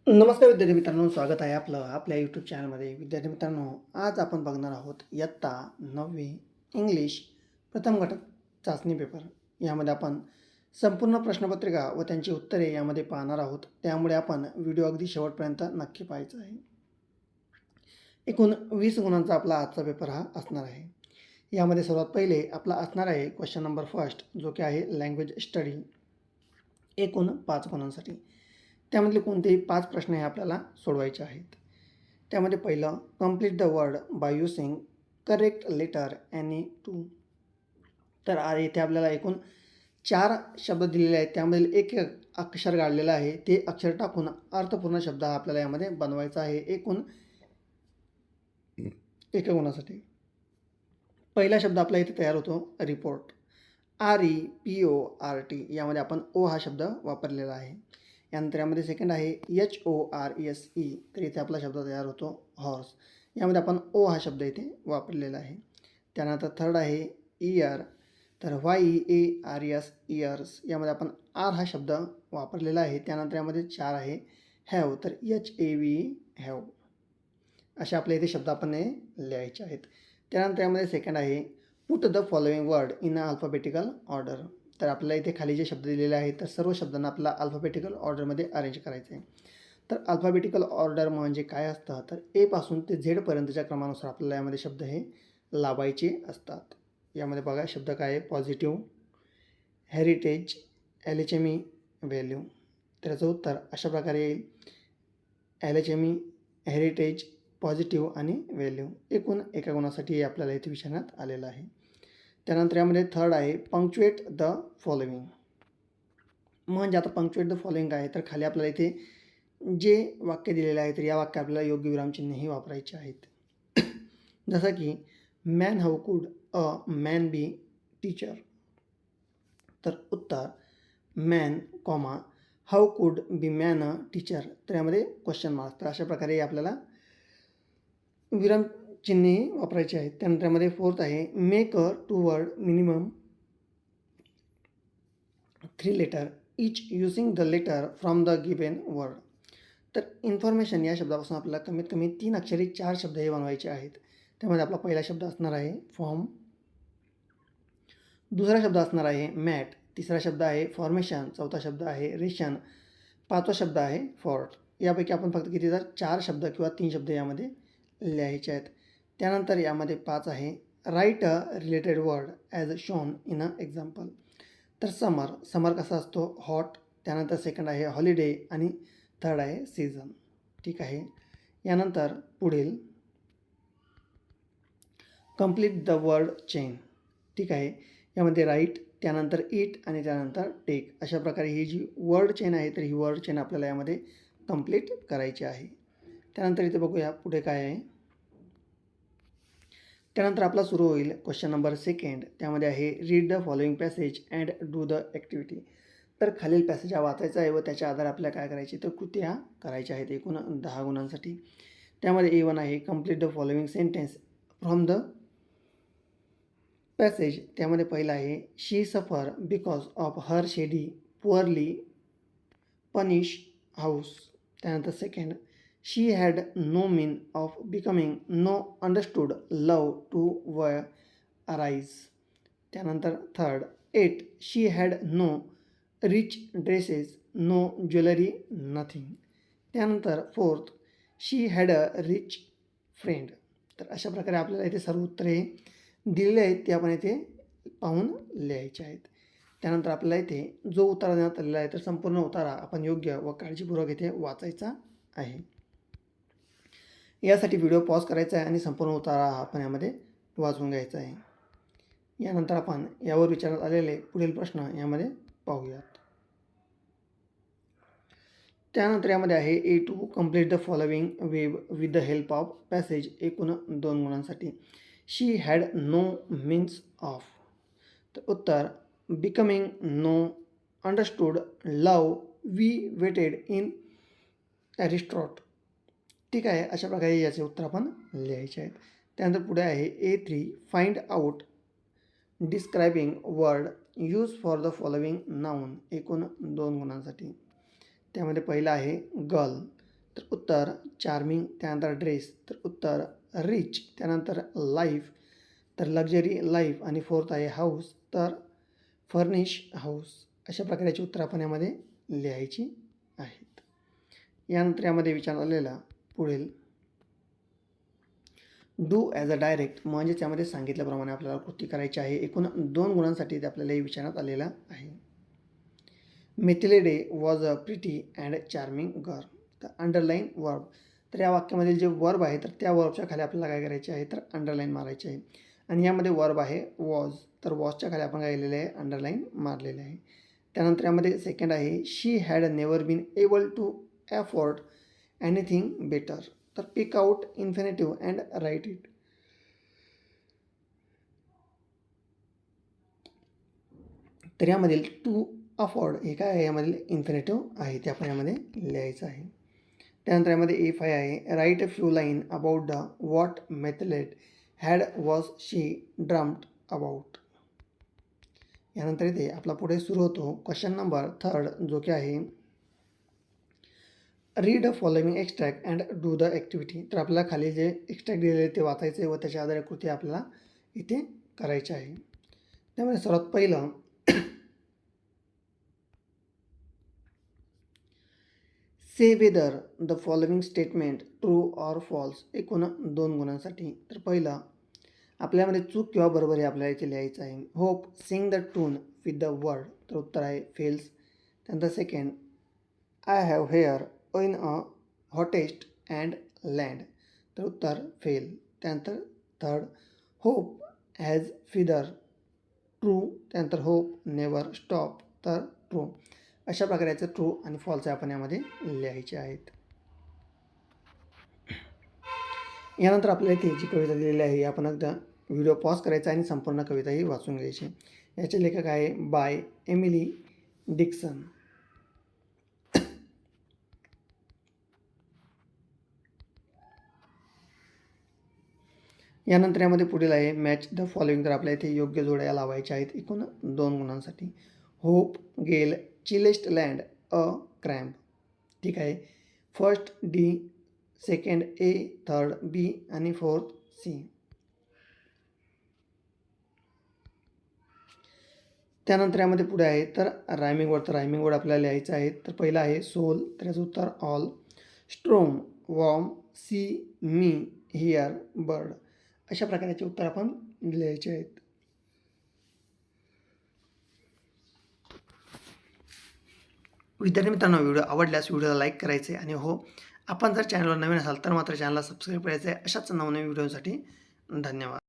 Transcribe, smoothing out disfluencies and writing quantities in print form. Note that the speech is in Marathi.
नमस्कार विद्यार्थी मित्रांनो, स्वागत आहे आपलं आपल्या यूट्यूब चॅनलमध्ये. विद्यार्थी मित्रांनो, आज आपण बघणार आहोत इयत्ता 9वी इंग्लिश प्रथम घटक चाचणी पेपर. यामध्ये आपण संपूर्ण प्रश्नपत्रिका व त्यांची उत्तरे यामध्ये पाहणार आहोत. त्यामुळे आपण व्हिडिओ अगदी शेवटपर्यंत नक्की पाहायचा आहे. एकूण 20 गुणांचा आपला आजचा पेपर हा असणार आहे. यामध्ये सर्वात पहिले आपला असणार आहे क्वेश्चन नंबर फर्स्ट, जो की आहे लँग्वेज स्टडी, एकूण 5 गुणांसाठी. त्यामधले कोणतेही 5 प्रश्न हे आपल्याला सोडवायचे आहेत. त्यामध्ये पहिलं, complete the word by using correct letter any two. तर इथे आपल्याला एकूण 4 शब्द दिलेले आहेत. त्यामधील एक अक्षर काढलेलं आहे. ते अक्षर टाकून अर्थपूर्ण शब्द हा आपल्याला यामध्ये बनवायचा आहे, एकूण 1 गुणासाठी. पहिला शब्द आपला इथे तयार होतो, रिपोर्ट. REPORT. यामध्ये आपण ओ हा शब्द वापरलेला आहे. यानंतर यामध्ये सेकंड आहे HORSE. तर इथे आपला शब्द तयार होतो, हॉर्स. यामध्ये आपण ओ हा शब्द इथे वापरलेला आहे. त्यानंतर थर्ड आहे इयर. तर YEARS, इयर्स. यामध्ये आपण आर हा शब्द वापरलेला आहे. त्यानंतर यामध्ये 4 आहे हॅव. तर HAVE, हॅव. असे आपल्या इथे शब्द आपण हे लिहायचे आहेत. त्यानंतर यामध्ये सेकंड आहे put the following word in alphabetical order. तर आपल्याला इथे खाली जे शब्द दिलेले आहेत, तर सर्व शब्दांना आपल्याला अल्फाबेटिकल ऑर्डरमध्ये अरेंज करायचं आहे. तर अल्फाबेटिकल ऑर्डर म्हणजे काय असतं, तर ए पासून ते झेडपर्यंतच्या क्रमानुसार आपल्याला यामध्ये शब्द हे लावायचे असतात. यामध्ये बघा शब्द काय आहे, पॉझिटिव्ह, हेरिटेज, LHME, व्हॅल्यू. तर याचं उत्तर अशा प्रकारे येईल, LHME, हेरिटेज, पॉझिटिव्ह आणि व्हॅल्यू. एकूण 1 गुणासाठी आपल्याला इथे विचारण्यात आलेलं आहे. त्यानंतर यामध्ये थर्ड आहे पंक्च्युएट द फॉलोइंग. म्हणजे आता पंक्च्युएट द फॉलोइंग आहे, तर खाली आपल्याला इथे जे वाक्य दिलेले आहे, तर या वाक्यात आपल्याला योग्य विरामचिन्हही वापरायचे आहेत. जसं की मॅन हाऊ कुड अ मॅन बी टीचर. तर उत्तर man, comma, how could be man a teacher. तर यामध्ये क्वेश्चन मार्क. तर अशा प्रकारे आपल्याला विरामचिन्हे वापरायचे आहेत. त्यानंतर यामध्ये फोर्थ आहे make a 2 word minimum 3 letter each using the letter from the given word. तर इन्फॉर्मेशन या शब्दापासून आपल्याला कमीत कमी 3 अक्षरी 4 शब्द हे बनवायचे आहेत. त्यामध्ये आपला पहिला शब्द असणार आहे फॉर्म, दुसरा शब्द असणार आहे मॅट, तिसरा शब्द आहे फॉर्मेशन, चौथा शब्द आहे रेशन, पाचवा शब्द आहे फॉर्ट. यापैकी आपण फक्त किती, तर 4 शब्द किंवा 3 शब्द यामध्ये लिहायचे आहेत. त्यानंतर यामध्ये 5 आहे write a related word as shown in a example. तर समर कसा असतो, हॉट. त्यानंतर सेकंड आहे हॉलिडे आणि थर्ड आहे सीझन. ठीक आहे. यानंतर पुढील कंप्लीट द वर्ड चेन. ठीक आहे. यामध्ये राईट, त्यानंतर इट आणि त्यानंतर टेक. अशा प्रकारे ही जी वर्ड चेन आहे, तर ही वर्ड चेन आपल्याला यामध्ये कंप्लीट करायची आहे. त्यानंतर इथे बघूया पुढे काय आहे. त्यानंतर आपला सुरू होईल क्वेश्चन नंबर सेकंड. त्यामध्ये आहे read the following passage and do the activity. तर खालील पॅसेज हा वाचायचा आहे व त्याच्या आधारे आपल्याला काय करायचे, तर कृत्या करायच्या आहेत, एकूण 10 गुणांसाठी. त्यामध्ये A1 आहे complete the following sentence from the passage. त्यामध्ये पहिला आहे she suffer because of her shabby poorly furnished house. त्यानंतर second she had no mean of becoming known understood love to were arise. त्यानंतर third 8 she had no rich dresses no jewellery nothing. त्यानंतर fourth she had a rich friend. तर अशा प्रकारे आपल्याला इथे सर्व उत्तरे दिलेले आहेत, ते आपण इथे पाहून लिहायचे आहेत. त्यानंतर आपल्याला इथे जो उतारा देण्यात आलेला आहे, तर संपूर्ण उतारा आपण योग्य व काळजीपूर्वक इथे वाचायचा आहे. यासाठी व्हिडिओ पॉज करायचा आहे आणि संपूर्ण उतारा आपण यामध्ये वाचून घ्यायचा आहे. यानंतर आपण यावर विचारण्यात आलेले पुढील प्रश्न यामध्ये पाहूयात. त्यानंतर यामध्ये आहे A2 complete the following web with the help of passage, एकूण 2 गुणांसाठी. She had no means of. तर उत्तर becoming known understood love we waited in aristocrat. ठीक आहे. अशा प्रकारे याचे उत्तर आपण लिहायचे आहेत. त्यानंतर पुढे आहे A3 find out describing word use for the following noun, एकूण 2 गुणांसाठी. त्यामध्ये पहिला आहे गर्ल. तर उत्तर चार्मिंग. त्यानंतर ड्रेस, तर उत्तर रिच. त्यानंतर लाईफ, तर लक्झरी लाईफ. आणि फोर्थ आहे हाऊस, तर फर्निश हाऊस. अशा प्रकारची उत्तर आपण यामध्ये लिहायची आहेत. यानंतर यामध्ये विचारलेला पुढील डू ॲज अ डायरेक्ट, म्हणजेच यामध्ये सांगितल्याप्रमाणे आपल्याला कृती करायची आहे. एकूण 2 गुणांसाठी ते आपल्याला विचारण्यात आलेलं आहे. Mathilde was a pretty and charming girl. तर अंडरलाईन वर्ब, तर या वाक्यामधील जे वर्ब आहे तर त्या वर्बच्या खाली आपल्याला काय करायचे आहे तर अंडरलाईन मारायचे आहे. आणि यामध्ये वर्ब आहे वॉज, तर वॉजच्या खाली आपण काय केलेलं आहे अंडरलाईन मारलेले आहे. त्यानंतर यामध्ये सेकंड आहे she had never been able to afford anything better. तर pick out infinitive and write it. तर यामधील टू अफोर्ड हे काय आहे यामधील इन्फिनेटिव्ह आहे ते आपण यामध्ये लिहायचं आहे. त्यानंतर यामध्ये इफ आहे write a few line about the what Mathilde had was she dreamed about. यानंतर इथे आपला पुढे सुरू होतो क्वेश्चन नंबर 3 जो की आहे read the following extract and do the activity. तर आपल्याला खाली जे एक्स्ट्रॅक्ट दिलेले ते वाचायचे व त्याच्या आधारे कृती आपल्याला इथे करायची आहे. त्यामध्ये सर्वात पहिलं say whether the following statement true or false. एकूण 2 गुणांसाठी. तर पहिलं आपल्यामध्ये चूक किंवा बरोबर हे आपल्याला इथे लिहायचं आहे. होप सिंग द टून विथ द वर्ड, तर उत्तर आहे फेल्स. त्यानंतर second I have hair in a hottest and land, तर उत्तर फेल. त्यानंतर third hope has feather true, त्यानंतर होप नेवर स्टॉप, तर ट्रू. अशा प्रकारचे ट्रू आणि फॉल्स आपण यामध्ये लिहायचे आहेत. यानंतर आपल्याला इथे जी कविता दिलेली आहे आपण एकदा व्हिडिओ पॉज करायचा आणि संपूर्ण कविता ही वाचून घ्यायची. याचे लेखक आहे बाय एमिली डिक्सन. यानंतर यामध्ये पुढील आहे मॅच द फॉलोइंग. तर आपल्या इथे योग्य जोड्या लावायच्या आहेत एकूण 2 गुणांसाठी. होप गेल चिलेस्ट लँड अ क्रॅम्प. ठीक आहे. First D, second A, third B आणि फोर्थ सी. त्यानंतर यामध्ये पुढे आहे तर रायमिंग वर्ड. तर रायमिंग वर्ड आपल्याला लिहायचं आहे. तर पहिलं आहे सोल, तर याचं उत्तर all. Storm, warm, sea, me, hear, bird. अशा प्रकारचे उत्तर आपण लिहायचे आहेत. विद्यार्थी मित्रांनो, व्हिडिओ आवडल्यास व्हिडिओला लाईक करायचे आणि हो, आपण जर चॅनलवर नवीन असाल तर मात्र चॅनलला सबस्क्राईब करायचं आहे. अशाच नवनवीन व्हिडिओसाठी धन्यवाद.